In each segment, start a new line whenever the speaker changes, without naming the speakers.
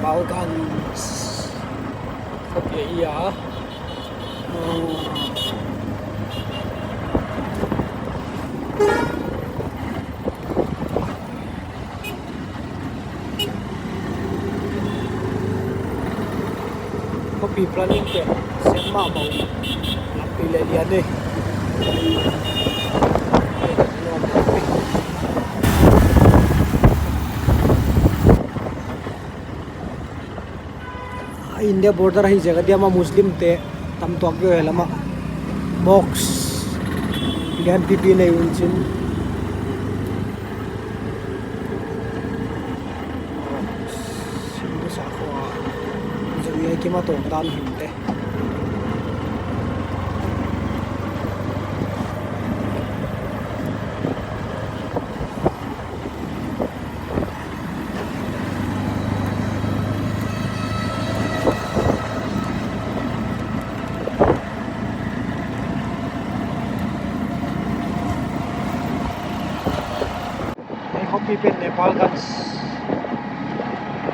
Balkans kopi iya kopi planning ke sema mau pilih dia deh India border hi jaga dia ma Muslim te tam to agyo helama box lian pipi nei unchin sindu sa ko jawi ai kima to dan hinte kopi pen Nepal Gans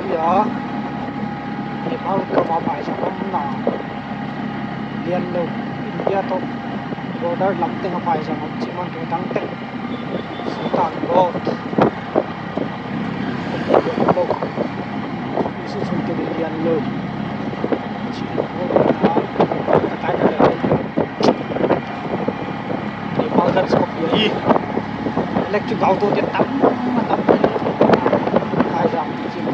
ya Nepal ka ma pai sa kam na lian lo India to border lam te nga pai sa ngam chiman ke tang te sultan road lo isi sunte lian lo Nepal Gans kopi hi electric auto te tam khai rằng chim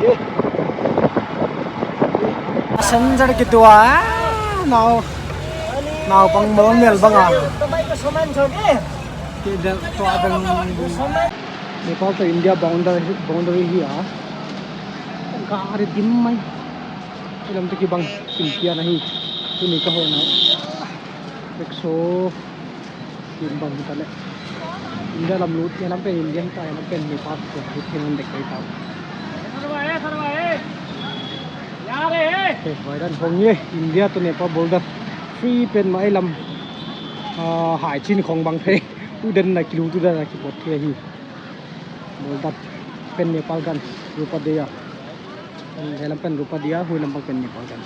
ye san jar ki tua nào nào bang mon mel bang à ki da to adang Nepal to India boundary hi à ka are dim mai ilam to ki bang India nahi tu ni ka ho na ekso kim bang ta le India lam lut ya lam pe India ta lam pe Nepal ko thing dek kai ta ke vai dan hong ye India to Nepal border free pen mai lam hai chin khong bang the tu den na kilu tu da ki pot the hi border pen Nepal gan rupa dia lam pen rupa dia hui lam pen Nepal gan